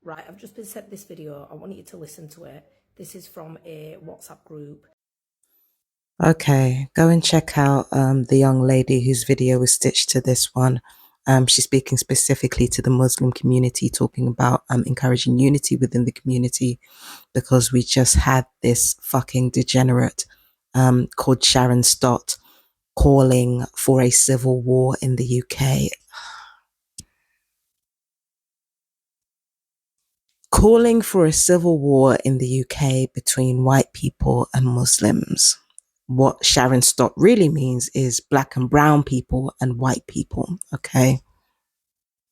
Right, I've just been sent this video. I want you to listen to it. This is from a WhatsApp group. Okay, go and check out the young lady whose video was stitched to this one. She's speaking specifically to the Muslim community, talking about encouraging unity within the community, because we just had this fucking degenerate called Sharon Stott calling for a civil war in the UK. Calling for a civil war in the UK between white people and Muslims. What Sharon Stott really means is black and brown people and white people, okay?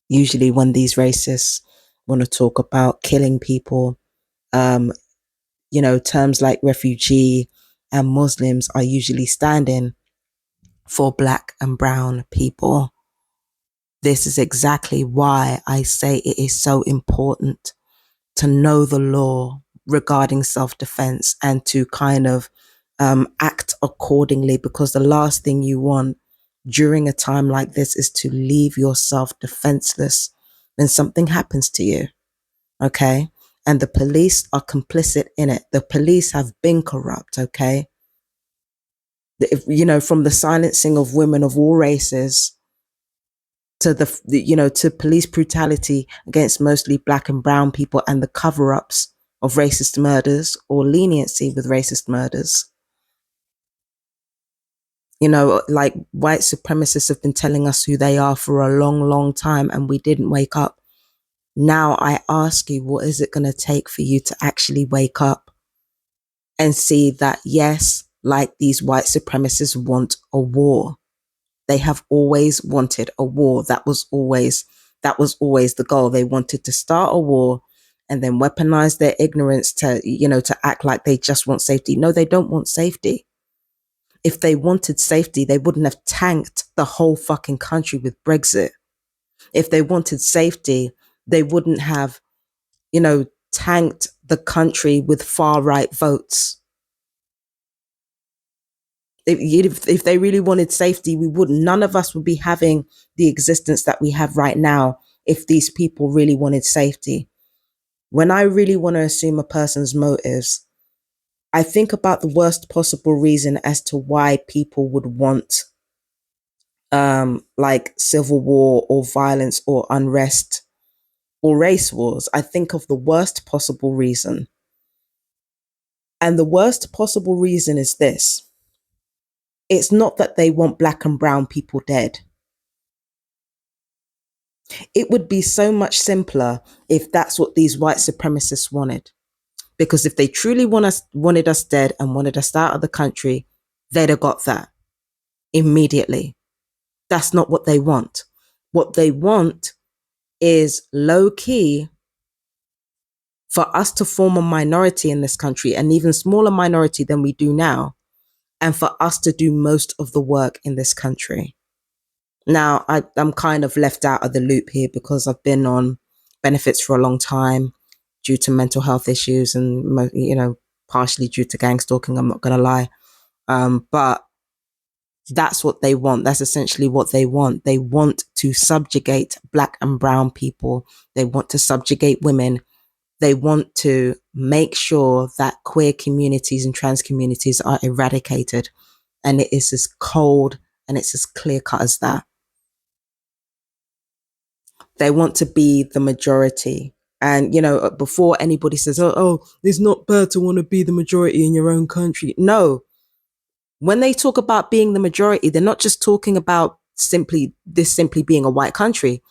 Usually when these racists want to talk about killing people, terms like refugee and Muslims are usually standing for black and brown people. This is exactly why I say it is so important to know the law regarding self-defense and to kind of act accordingly, because the last thing you want during a time like this is to leave yourself defenseless when something happens to you. Okay. And the police are complicit in it. The police have been corrupt. Okay. From the silencing of women of all races to to police brutality against mostly black and brown people and the cover-ups of racist murders or leniency with racist murders. Like white supremacists have been telling us who they are for a long, long time, and we didn't wake up. Now I ask you, what is it going to take for you to actually wake up and see that, yes, like these white supremacists want a war. They have always wanted a war. That was always the goal. They wanted to start a war and then weaponize their ignorance to act like they just want safety. No, they don't want safety. If they wanted safety, they wouldn't have tanked the whole fucking country with Brexit. If they wanted safety, they wouldn't have, tanked the country with far right votes. If they really wanted safety, none of us would be having the existence that we have right now if these people really wanted safety. When I really want to assume a person's motives, I think about the worst possible reason as to why people would want like civil war or violence or unrest or race wars. I think of the worst possible reason. And the worst possible reason is this. It's not that they want black and brown people dead. It would be so much simpler if that's what these white supremacists wanted. Because if they truly wanted us dead and wanted us out of the country, they'd have got that immediately. That's not what they want. What they want is low key for us to form a minority in this country, an even smaller minority than we do now, and for us to do most of the work in this country. Now, I'm kind of left out of the loop here because I've been on benefits for a long time due to mental health issues and, partially due to gang stalking, I'm not going to lie. But that's what they want. That's essentially what they want. They want to subjugate black and brown people. They want to subjugate women. They want to make sure that queer communities and trans communities are eradicated. And it is as cold and it's as clear cut as that. They want to be the majority. And, before anybody says, oh, it's not bad to want to be the majority in your own country. No. When they talk about being the majority, they're not just talking about simply being a white country.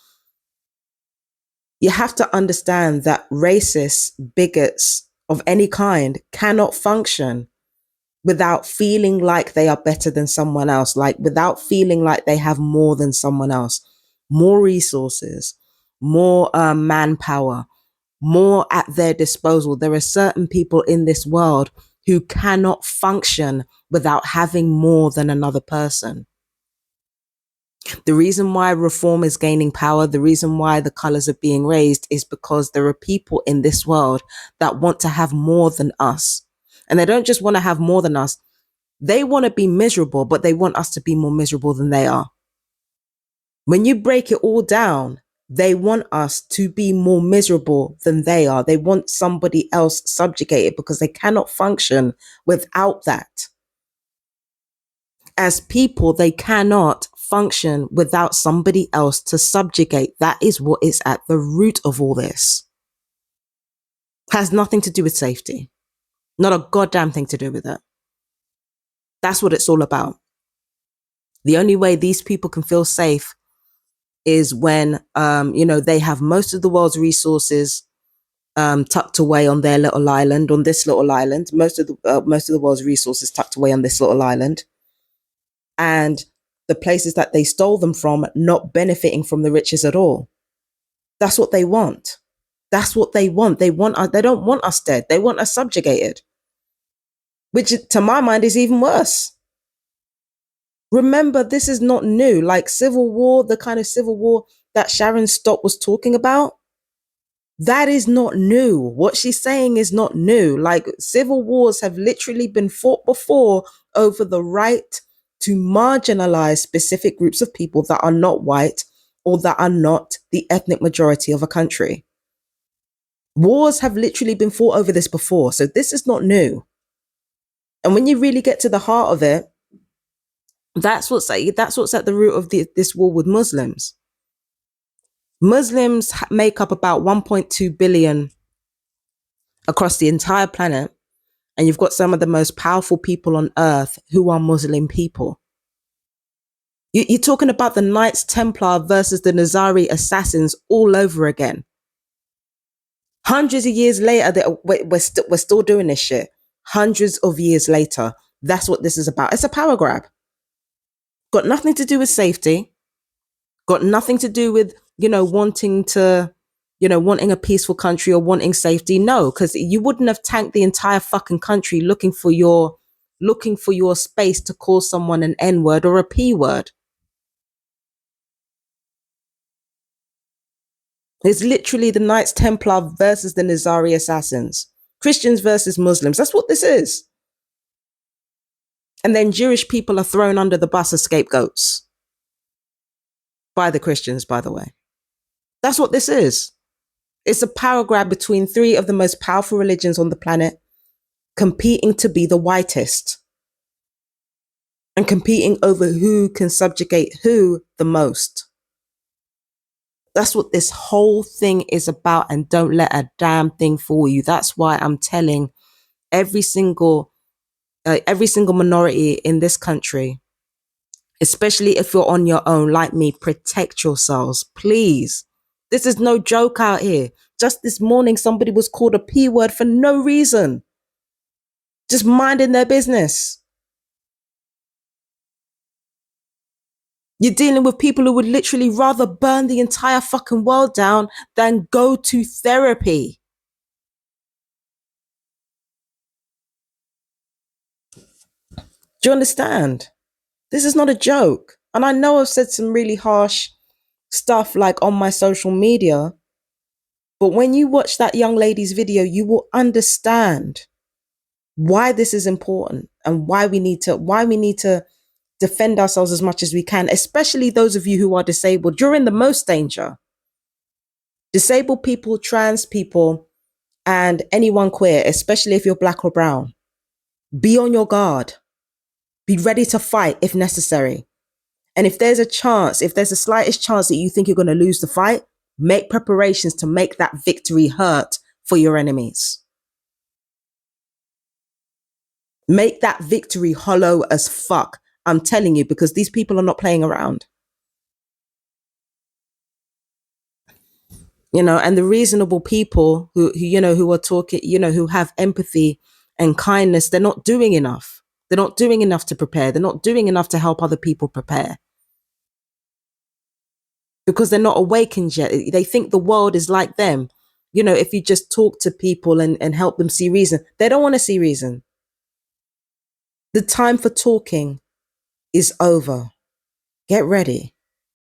You have to understand that racists, bigots of any kind cannot function without feeling like they are better than someone else, like without feeling like they have more than someone else, more resources, more manpower, more at their disposal. There are certain people in this world who cannot function without having more than another person. The reason why reform is gaining power, the reason why the colors are being raised is because there are people in this world that want to have more than us. And they don't just want to have more than us. They want to be miserable, but they want us to be more miserable than they are. When you break it all down, They want us to be more miserable than they are. They want somebody else subjugated because they cannot function without that. As people, they cannot function without somebody else to subjugate. That is what is at the root of all this. Has nothing to do with safety. Not a goddamn thing to do with it. That's what it's all about. The only way these people can feel safe is when, they have most of the world's resources tucked away on their little island, on this little island. Most of the world's resources tucked away on this little island, and the places that they stole them from not benefiting from the riches at all. That's what they want. That's what they want. They don't want us dead. They want us subjugated, which to my mind is even worse. Remember, this is not new. Like civil war, the kind of civil war that Sharon Stott was talking about, that is not new. What she's saying is not new. Like civil wars have literally been fought before over the right to marginalize specific groups of people that are not white or that are not the ethnic majority of a country. Wars have literally been fought over this before. So this is not new. And when you really get to the heart of it, that's what's at the root of this war with Muslims. Muslims make up about 1.2 billion across the entire planet. And you've got some of the most powerful people on earth who are Muslim people. You're talking about the Knights Templar versus the Nizari assassins all over again. Hundreds of years later, we're still doing this shit. Hundreds of years later. That's what this is about. It's a power grab. Got nothing to do with safety. Got nothing to do with, wanting a peaceful country or wanting safety. No, because you wouldn't have tanked the entire fucking country looking for your space to call someone an N-word or a P-word. It's literally the Knights Templar versus the Nizari assassins. Christians versus Muslims. That's what this is. And then Jewish people are thrown under the bus as scapegoats. By the Christians, by the way. That's what this is. It's a power grab between three of the most powerful religions on the planet, competing to be the whitest. And competing over who can subjugate who the most. That's what this whole thing is about, and don't let a damn thing fool you. That's why I'm telling every single minority in this country, especially if you're on your own like me, protect yourselves, please. This is no joke out here. Just this morning, somebody was called a P word for no reason. Just minding their business. You're dealing with people who would literally rather burn the entire fucking world down than go to therapy. Do you understand? This is not a joke. And I know I've said some really harsh stuff like on my social media, but when you watch that young lady's video, you will understand why this is important and why we need to defend ourselves as much as we can, especially those of you who are disabled. You're in the most danger. Disabled people, trans people, and anyone queer, especially if you're black or brown. Be on your guard. Be ready to fight if necessary. And if there's the slightest chance that you think you're going to lose the fight, make preparations to make that victory hurt for your enemies. Make that victory hollow as fuck. I'm telling you, because these people are not playing around. And the reasonable people who are talking, who have empathy and kindness, they're not doing enough. They're not doing enough to prepare. They're not doing enough to help other people prepare. Because they're not awakened yet. They think the world is like them. If you just talk to people and help them see reason, they don't want to see reason. The time for talking is over. Get ready.